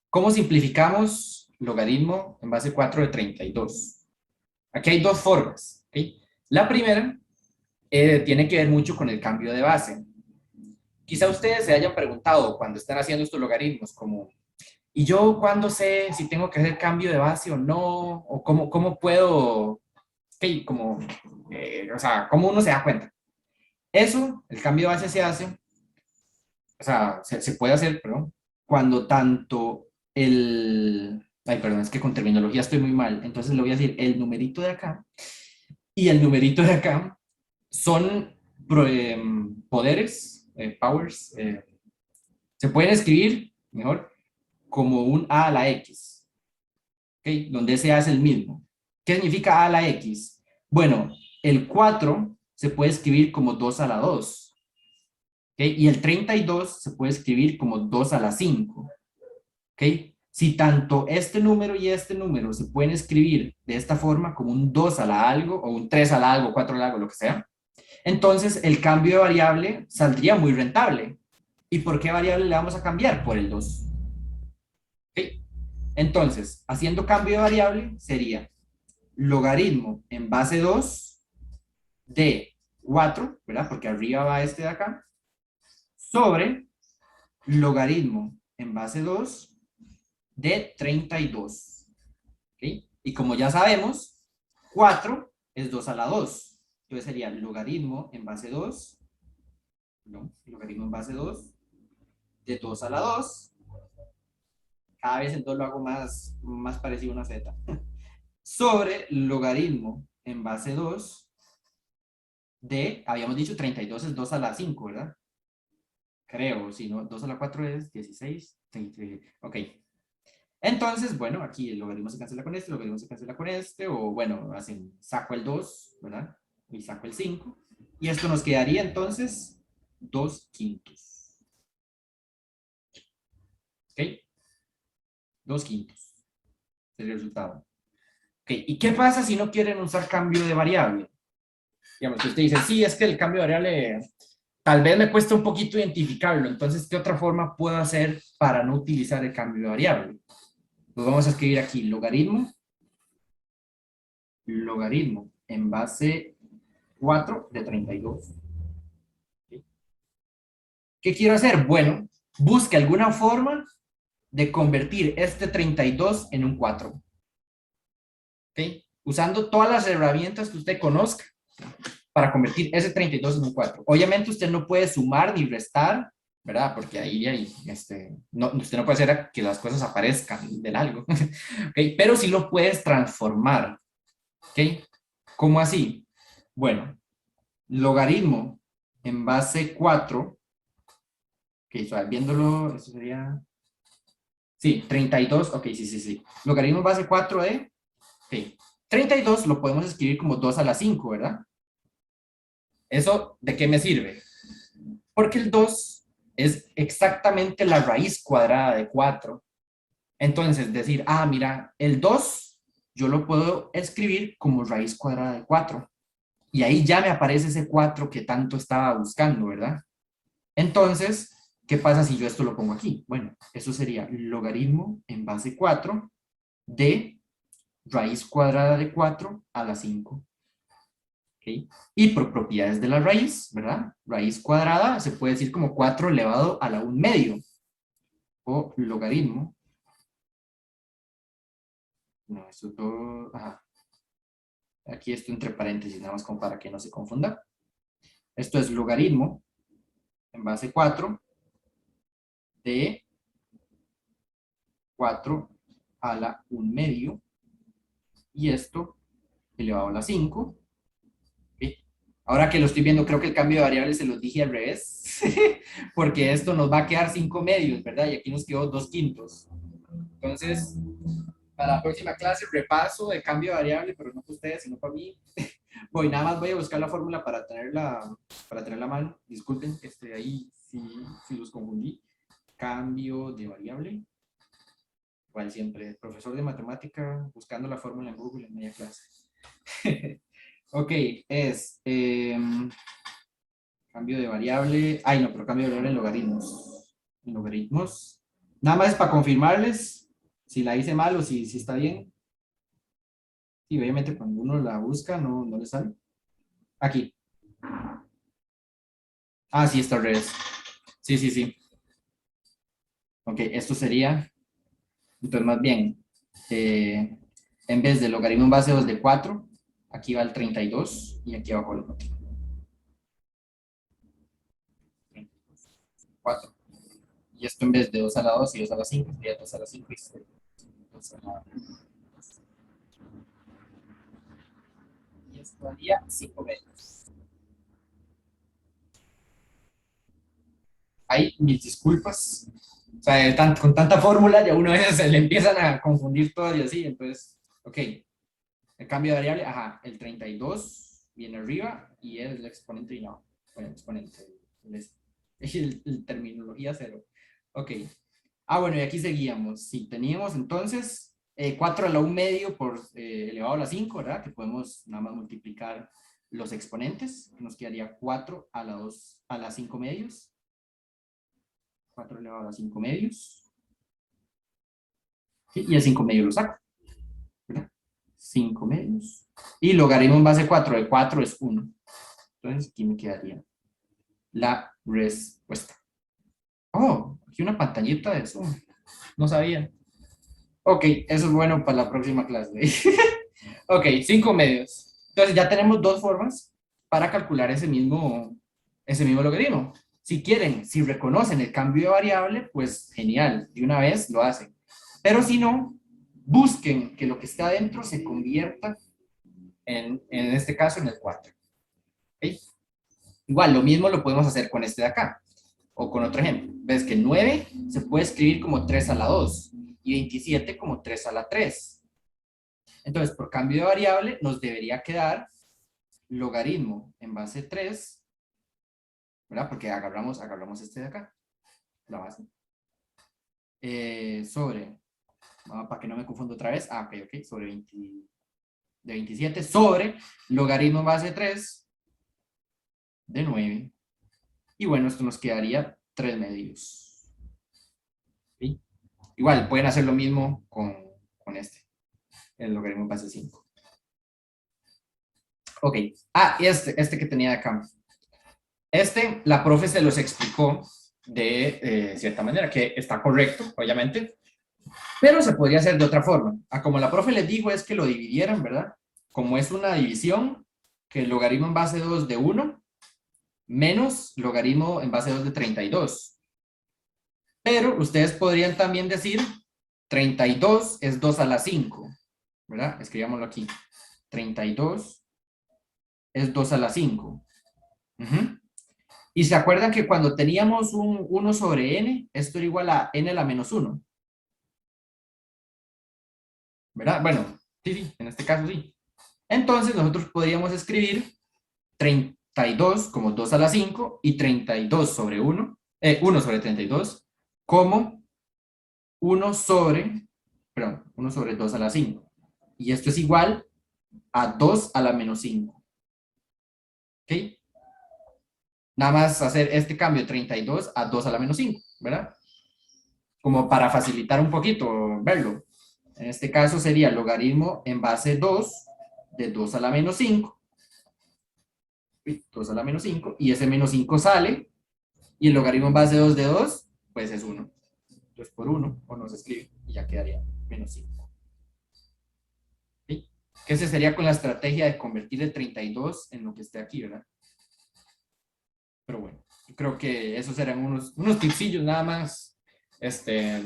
¿Cómo simplificamos logaritmo en base 4 de 32? Aquí hay dos formas. ¿Okay? La primera tiene que ver mucho con el cambio de base. Quizá ustedes se hayan preguntado cuando están haciendo estos logaritmos, como, ¿y yo cuándo sé si tengo que hacer cambio de base o no? ¿O cómo puedo, okay, como, o sea, cómo uno se da cuenta? Eso, el cambio de base se hace, o sea, se puede hacer, perdón, cuando tanto ay, perdón, es que con terminología estoy muy mal, entonces le voy a decir el numerito de acá Y el numerito de acá son poderes, powers, se pueden escribir mejor como un a a la x, ¿okay? Donde ese a es el mismo. ¿Qué significa a a la x? Bueno, el 4 se puede escribir como 2 a la 2, ¿okay? Y el 32 se puede escribir como 2 a la 5, ¿okay? Si tanto este número y este número se pueden escribir de esta forma, como un 2 a la algo, o un 3 a la algo, 4 a la algo, lo que sea, entonces el cambio de variable saldría muy rentable. ¿Y por qué variable le vamos a cambiar? Por el 2. ¿Okay? Entonces, haciendo cambio de variable sería logaritmo en base 2 de 4, ¿verdad? Porque arriba va este de acá, sobre logaritmo en base 2 de 32. ¿Okay? Y como ya sabemos, 4 es 2 a la 2. Entonces sería logaritmo en base 2, no, logaritmo en base 2 de 2 a la 2. Cada vez el 2 lo hago más parecido a una z. Sobre logaritmo en base 2 de, habíamos dicho 32 es 2 a la 5, ¿verdad? Creo, si no, 2 a la 4 es 16. Ok. Entonces, bueno, aquí el logaritmo se cancela con este, el logaritmo se cancela con este, o bueno, hacen, saco el 2, ¿verdad? Y saco el 5. Y esto nos quedaría entonces 2 quintos. ¿Ok? 2 quintos. Es el resultado. Ok, ¿y qué pasa si no quieren usar cambio de variable? Digamos que usted dice, sí, es que el cambio de variable tal vez me cuesta un poquito identificarlo, entonces, ¿qué otra forma puedo hacer para no utilizar el cambio de variable? Pues vamos a escribir aquí logaritmo en base 4 de 32. ¿Qué quiero hacer? Bueno, busque alguna forma de convertir este 32 en un 4. ¿Ok? Usando todas las herramientas que usted conozca para convertir ese 32 en un 4. Obviamente usted no puede sumar ni restar, ¿verdad? Porque ahí no, usted no puede hacer que las cosas aparezcan del algo. ¿Okay? Pero sí lo puedes transformar. ¿Ok? ¿Cómo así? Bueno, logaritmo en base 4, que viéndolo, eso sería, sí, 32, ok, sí. Logaritmo en base 4 de, ok, 32 lo podemos escribir como 2 a la 5, ¿verdad? ¿Eso de qué me sirve? Porque el 2 es exactamente la raíz cuadrada de 4. Entonces, decir, mira, el 2 yo lo puedo escribir como raíz cuadrada de 4. Y ahí ya me aparece ese 4 que tanto estaba buscando, ¿verdad? Entonces, ¿qué pasa si yo esto lo pongo aquí? Bueno, eso sería logaritmo en base 4 de raíz cuadrada de 4 a la 5. ¿Okay? Y por propiedades de la raíz, ¿verdad? Raíz cuadrada se puede decir como 4 elevado a la 1 medio. O logaritmo. No, eso todo. Ajá. Aquí esto entre paréntesis, nada más como para que no se confunda. Esto es logaritmo en base 4 de 4 a la 1 medio. Y esto elevado a la 5. ¿Okay? Ahora que lo estoy viendo, creo que el cambio de variables se los dije al revés. Porque esto nos va a quedar 5 medios, ¿verdad? Y aquí nos quedó 2 quintos. Entonces, para la próxima clase, repaso de cambio de variable, pero no para ustedes, sino para mí. Nada más voy a buscar la fórmula para tenerla a mano. Disculpen, ahí sí los confundí. Cambio de variable. Igual siempre, profesor de matemática buscando la fórmula en Google en media clase. Ok, es cambio de variable. Ay, no, pero cambio de variable en logaritmos. En logaritmos. Nada más es para confirmarles si la hice mal o si está bien. Y obviamente cuando uno la busca no le sale. Aquí. Sí, está al revés. Sí. Ok, esto sería, entonces más bien, en vez de logaritmo en base 2 de 4, aquí va el 32 y aquí abajo el otro. 4. Y esto en vez de 2 a la 2 y 2 a la 5, sería 2 a la 5 y 2 a la 2. medios, todavía 5 medios. Ahí, mis disculpas. O sea, con tanta fórmula ya uno a veces se le empiezan a confundir todas y así, entonces, ok. El cambio de variable, ajá, el 32 viene arriba y es el exponente y no, bueno, el exponente, el terminología cero. Ok. Ah, bueno, y aquí seguíamos. Sí, teníamos entonces 4 a la 1 medio por elevado a la 5, ¿verdad? Que podemos nada más multiplicar los exponentes. Nos quedaría 4 a la 2, a la 5 medios. 4 elevado a la 5 medios. ¿Sí? Y el 5 medios lo saco, ¿verdad? 5 medios. Y logaritmo en base 4 de 4 es 1. Entonces aquí me quedaría la respuesta. Oh, aquí una pantallita de Zoom. No sabía. Ok, eso es bueno para la próxima clase. Ok, 5 medios. Entonces ya tenemos dos formas para calcular ese mismo logaritmo. Si quieren, si reconocen el cambio de variable, pues genial, de una vez lo hacen. Pero si no, busquen que lo que está adentro se convierta en este caso en el 4. ¿Okay? Igual, lo mismo lo podemos hacer con este de acá. O con otro ejemplo. Ves que 9 se puede escribir como 3 a la 2 y 27 como 3 a la 3. Entonces, por cambio de variable, nos debería quedar logaritmo en base 3, ¿verdad? Porque agarramos este de acá, la base. Sobre, para que no me confunda otra vez, ok, sobre 20, de 27 sobre logaritmo en base 3 de 9. Y bueno, esto nos quedaría 3 medios. ¿Sí? Igual, pueden hacer lo mismo con este, el logaritmo en base 5. Ok, y este que tenía acá. La profe se los explicó de cierta manera, que está correcto, obviamente, pero se podría hacer de otra forma. Como la profe les dijo, es que lo dividieran, ¿verdad? Como es una división, que el logaritmo en base 2 de 1 menos logaritmo en base 2 de 32. Pero ustedes podrían también decir 32 es 2 a la 5, ¿verdad? Escribámoslo aquí. 32 es 2 a la 5. Y se acuerdan que cuando teníamos un 1 sobre n, esto era igual a n a la menos 1. ¿Verdad? Bueno, sí, en este caso sí. Entonces nosotros podríamos escribir 32 como 2 a la 5 y 32 sobre 1, 1 sobre 32 como 1 sobre 2 a la 5. Y esto es igual a 2 a la menos 5. ¿Ok? Nada más hacer este cambio de 32 a 2 a la menos 5, ¿verdad? Como para facilitar un poquito verlo. En este caso sería logaritmo en base 2 de 2 a la menos 5. 2 a la menos 5. Y ese menos 5 sale. Y el logaritmo en base 2 de 2, pues es 1. Entonces por 1, o no se escribe, y ya quedaría menos 5. ¿Sí? Que ese sería con la estrategia de convertir el 32 en lo que esté aquí, ¿verdad? Pero bueno, creo que esos eran unos tipsillos nada más.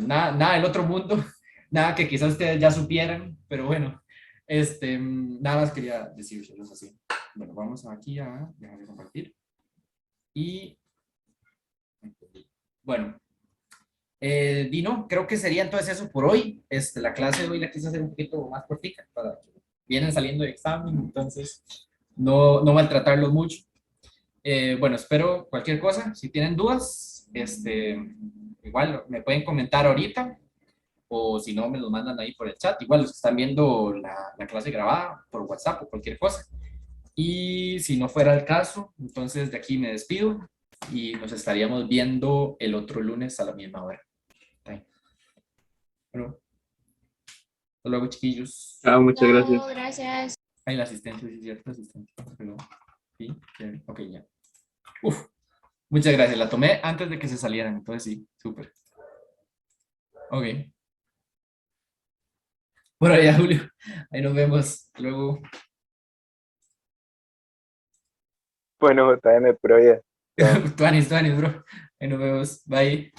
Nada del otro mundo, nada que quizás ustedes ya supieran, pero bueno, nada más quería decírselos así. Bueno, vamos aquí a dejar de compartir. Y bueno, Dino, creo que sería entonces eso por hoy. La clase de hoy la quise hacer un poquito más cortita, para que vienen saliendo de examen, entonces no maltratarlos mucho. Bueno, espero cualquier cosa. Si tienen dudas, igual me pueden comentar ahorita o si no, me los mandan ahí por el chat. Igual los que están viendo la clase grabada por WhatsApp o cualquier cosa. Y si no fuera el caso, entonces de aquí me despido y nos estaríamos viendo el otro lunes a la misma hora. Bueno, hasta luego, chiquillos. Chao, muchas gracias. Gracias. Ahí la asistente, sí, cierto, asistente. Pero, sí, ok, ya. Uf. Muchas gracias, la tomé antes de que se salieran, entonces sí, súper. Ok. Bueno, ya, Julio, ahí nos vemos luego. Bueno, JM, pero ya. Chao. Tuanis, bro. Ahí nos vemos. Bye.